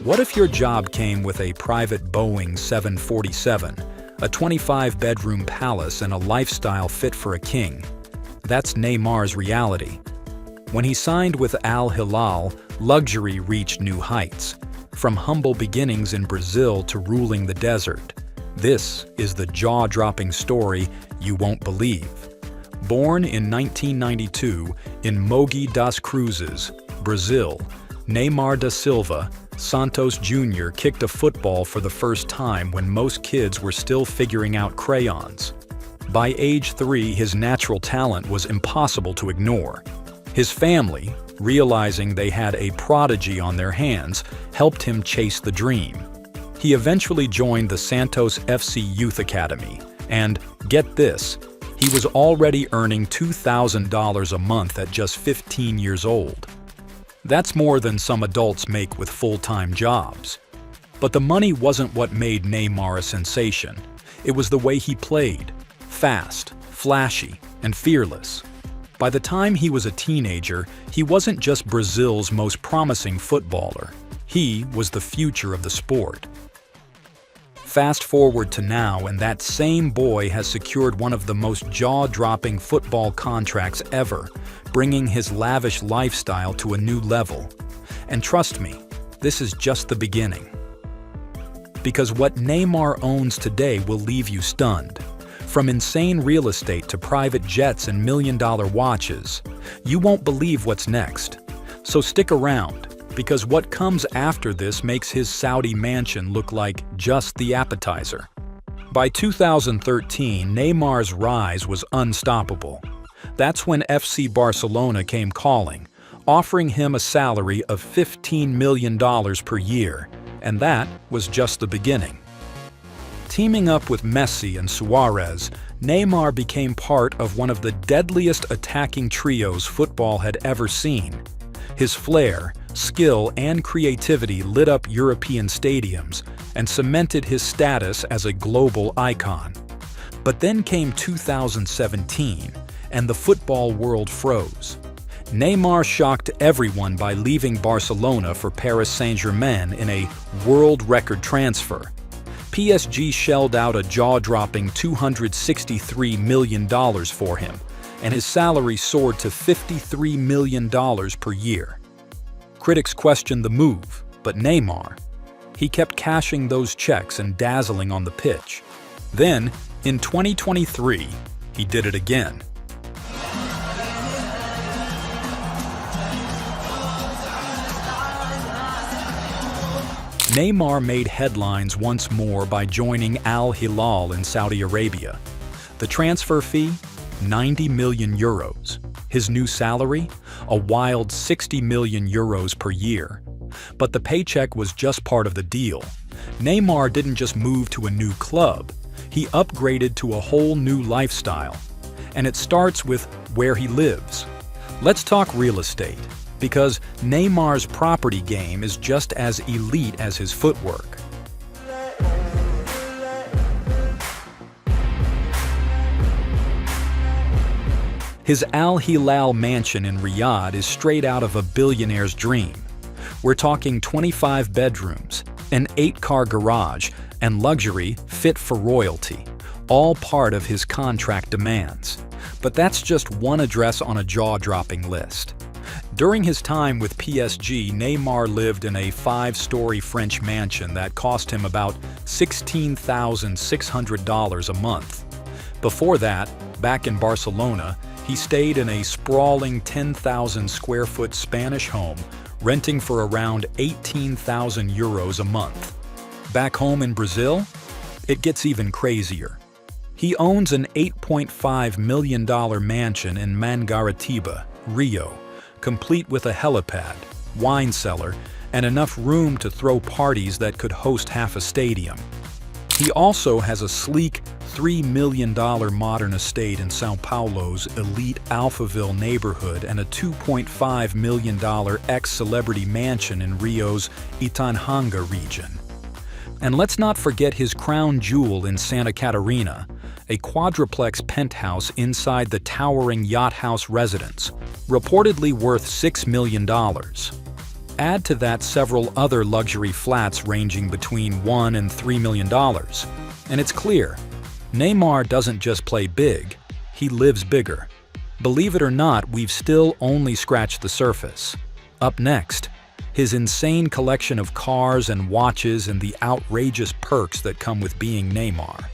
What if your job came with a private Boeing 747, a 25-bedroom palace, and a lifestyle fit for a king? That's Neymar's reality. When he signed with Al-Hilal, luxury reached new heights, from humble beginnings in Brazil to ruling the desert. This is the jaw-dropping story you won't believe. Born in 1992 in Mogi das Cruzes, Brazil, Neymar da Silva Santos Jr. kicked a football for the first time when most kids were still figuring out crayons. By age 3, his natural talent was impossible to ignore. His family, realizing they had a prodigy on their hands, helped him chase the dream. He eventually joined the Santos FC Youth Academy, and, get this, he was already earning $2,000 a month at just 15 years old. That's more than some adults make with full-time jobs. But the money wasn't what made Neymar a sensation. It was the way he played, fast, flashy, and fearless. By the time he was a teenager, he wasn't just Brazil's most promising footballer. He was the future of the sport. Fast forward to now, and that same boy has secured one of the most jaw-dropping football contracts ever, bringing his lavish lifestyle to a new level. And trust me, this is just the beginning. Because what Neymar owns today will leave you stunned. From insane real estate to private jets and million-dollar watches, you won't believe what's next. So stick around, because what comes after this makes his Saudi mansion look like just the appetizer. By 2013, Neymar's rise was unstoppable. That's when FC Barcelona came calling, offering him a salary of $15 million per year, and that was just the beginning. Teaming up with Messi and Suarez, Neymar became part of one of the deadliest attacking trios football had ever seen. His flair, skill, and creativity lit up European stadiums and cemented his status as a global icon. But then came 2017, and the football world froze. Neymar shocked everyone by leaving Barcelona for Paris Saint-Germain in a world record transfer. PSG shelled out a jaw-dropping $263 million for him, and his salary soared to $53 million per year. Critics questioned the move, but Neymar, he kept cashing those checks and dazzling on the pitch. Then, in 2023, he did it again. Neymar made headlines once more by joining Al-Hilal in Saudi Arabia. The transfer fee? 90 million euros. His new salary? A wild 60 million euros per year. But the paycheck was just part of the deal. Neymar didn't just move to a new club. He upgraded to a whole new lifestyle. And it starts with where he lives. Let's talk real estate, because Neymar's property game is just as elite as his footwork. His Al-Hilal mansion in Riyadh is straight out of a billionaire's dream. We're talking 25 bedrooms, an 8-car garage, and luxury fit for royalty, all part of his contract demands. But that's just one address on a jaw-dropping list. During his time with PSG, Neymar lived in a 5-story French mansion that cost him about $16,600 a month. Before that, back in Barcelona, he stayed in a sprawling 10,000-square-foot Spanish home, renting for around 18,000 euros a month. Back home in Brazil, it gets even crazier. He owns an $8.5 million mansion in Mangaratiba, Rio, complete with a helipad, wine cellar, and enough room to throw parties that could host half a stadium. He also has a sleek $3 million modern estate in São Paulo's elite Alphaville neighborhood and a $2.5 million ex-celebrity mansion in Rio's Itanhanga region. And let's not forget his crown jewel in Santa Catarina, a quadruplex penthouse inside the towering Yacht House residence, reportedly worth $6 million. Add to that several other luxury flats ranging between $1 and $3 million, and it's clear, Neymar doesn't just play big, he lives bigger. Believe it or not, we've still only scratched the surface. Up next, his insane collection of cars and watches and the outrageous perks that come with being Neymar.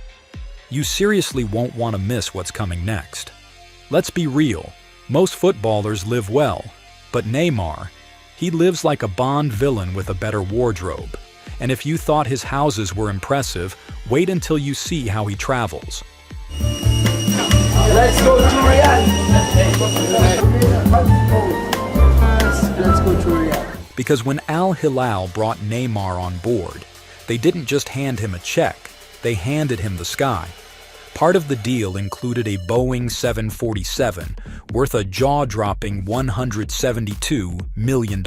You seriously won't want to miss what's coming next. Let's be real, most footballers live well, but Neymar, he lives like a Bond villain with a better wardrobe. And if you thought his houses were impressive, wait until you see how he travels. Let's go to Riyadh. Let's go to Riyadh. Because when Al-Hilal brought Neymar on board, they didn't just hand him a check, they handed him the sky. Part of the deal included a Boeing 747 worth a jaw-dropping $172 million.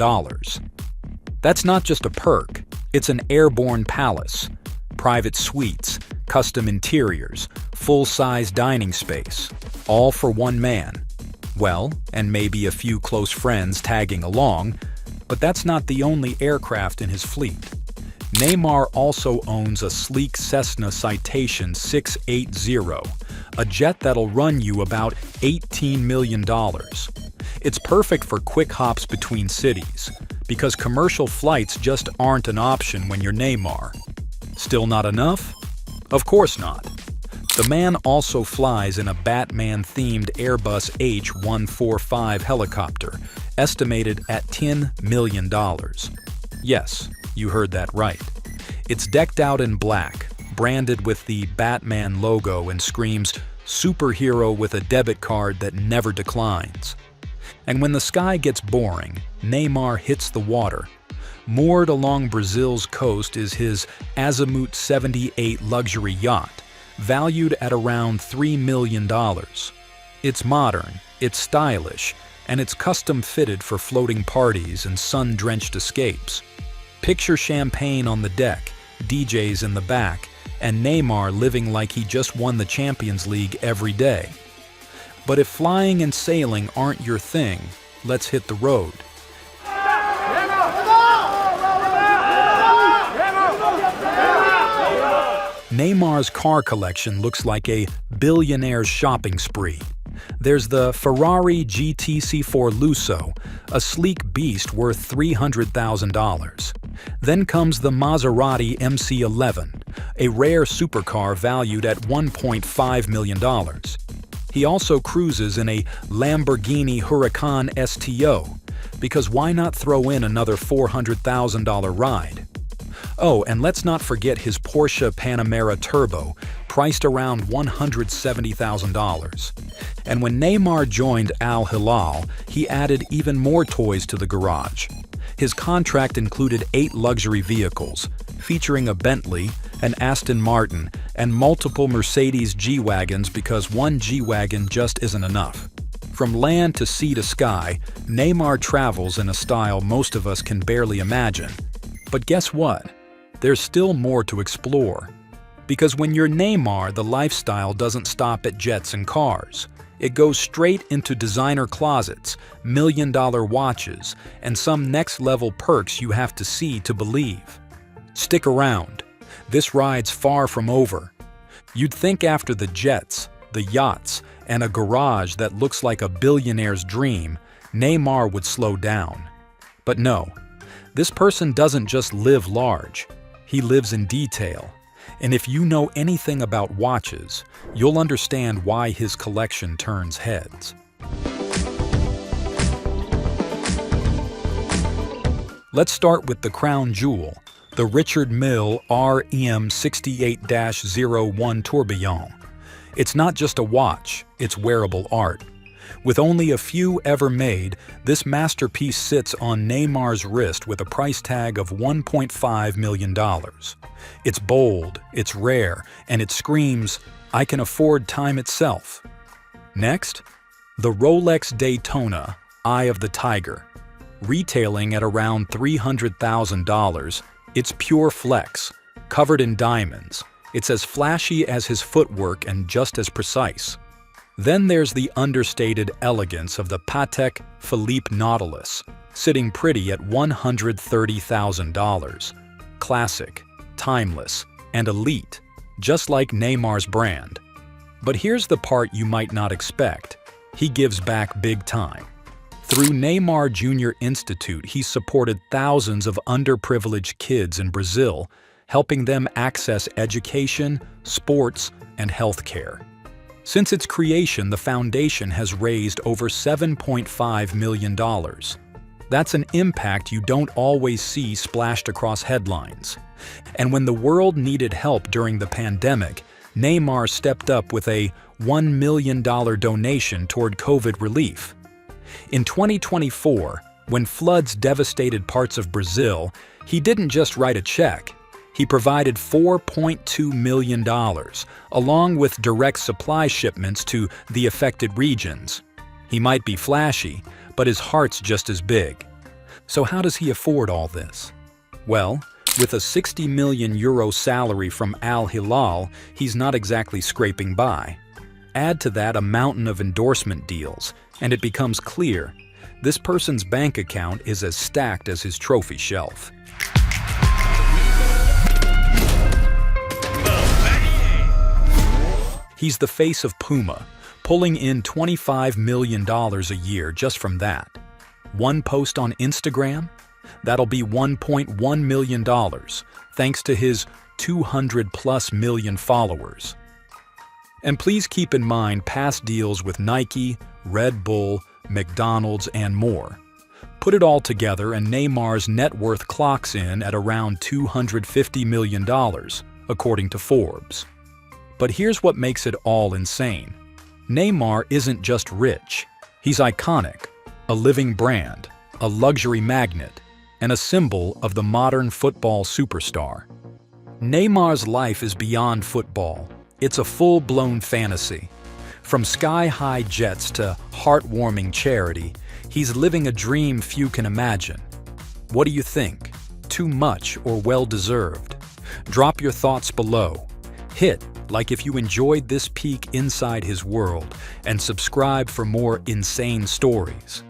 That's not just a perk, it's an airborne palace. Private suites, custom interiors, full-size dining space, all for one man. Well, and maybe a few close friends tagging along, but that's not the only aircraft in his fleet. Neymar also owns a sleek Cessna Citation 680, a jet that'll run you about $18 million. It's perfect for quick hops between cities, because commercial flights just aren't an option when you're Neymar. Still not enough? Of course not. The man also flies in a Batman-themed Airbus H-145 helicopter, estimated at $10 million. Yes, you heard that right. It's decked out in black, branded with the Batman logo, and screams, "Superhero with a debit card that never declines." And when the sky gets boring, Neymar hits the water. Moored along Brazil's coast is his Azimut 78 luxury yacht, valued at around $3 million. It's modern, it's stylish, and it's custom-fitted for floating parties and sun-drenched escapes. Picture champagne on the deck, DJs in the back, and Neymar living like he just won the Champions League every day. But if flying and sailing aren't your thing, let's hit the road. Neymar's car collection looks like a billionaire's shopping spree. There's the Ferrari GTC4 Lusso, a sleek beast worth $300,000. Then comes the Maserati MC11, a rare supercar valued at $1.5 million. He also cruises in a Lamborghini Huracan STO, because why not throw in another $400,000 ride? Oh, and let's not forget his Porsche Panamera Turbo, priced around $170,000. And when Neymar joined Al-Hilal, he added even more toys to the garage. His contract included 8 luxury vehicles, featuring a Bentley, an Aston Martin, and multiple Mercedes G-Wagons, because one G-Wagon just isn't enough. From land to sea to sky, Neymar travels in a style most of us can barely imagine. But guess what? There's still more to explore. Because when you're Neymar, the lifestyle doesn't stop at jets and cars. It goes straight into designer closets, million-dollar watches, and some next-level perks you have to see to believe. Stick around. This ride's far from over. You'd think after the jets, the yachts, and a garage that looks like a billionaire's dream, Neymar would slow down. But no, this person doesn't just live large. He lives in detail. And if you know anything about watches, you'll understand why his collection turns heads. Let's start with the crown jewel, the Richard Mille RM68-01 Tourbillon. It's not just a watch, it's wearable art. With only a few ever made, this masterpiece sits on Neymar's wrist with a price tag of $1.5 million. It's bold, it's rare, and it screams, "I can afford time itself." Next, the Rolex Daytona Eye of the Tiger. Retailing at around $300,000, it's pure flex, covered in diamonds. It's as flashy as his footwork and just as precise. Then there's the understated elegance of the Patek Philippe Nautilus, sitting pretty at $130,000. Classic, timeless, and elite, just like Neymar's brand. But here's the part you might not expect. He gives back big time. Through Neymar Jr. Institute, he supported thousands of underprivileged kids in Brazil, helping them access education, sports, and healthcare. Since its creation, the foundation has raised over $7.5 million. That's an impact you don't always see splashed across headlines. And when the world needed help during the pandemic, Neymar stepped up with a $1 million donation toward COVID relief. In 2024, when floods devastated parts of Brazil, he didn't just write a check. He provided $4.2 million, along with direct supply shipments to the affected regions. He might be flashy, but his heart's just as big. So how does he afford all this? Well, with a €60 million salary from Al-Hilal, he's not exactly scraping by. Add to that a mountain of endorsement deals, and it becomes clear this person's bank account is as stacked as his trophy shelf. He's the face of Puma, pulling in $25 million a year just from that. One post on Instagram? That'll be $1.1 million, thanks to his 200+ million followers. And please keep in mind past deals with Nike, Red Bull, McDonald's, and more. Put it all together and Neymar's net worth clocks in at around $250 million, according to Forbes. But here's what makes it all insane. Neymar isn't just rich. He's iconic, a living brand, a luxury magnet, and a symbol of the modern football superstar. Neymar's life is beyond football. It's a full-blown fantasy. From sky-high jets to heartwarming charity, he's living a dream few can imagine. What do you think? Too much or well-deserved? Drop your thoughts below. Hit like if you enjoyed this peek inside his world, and subscribe for more insane stories.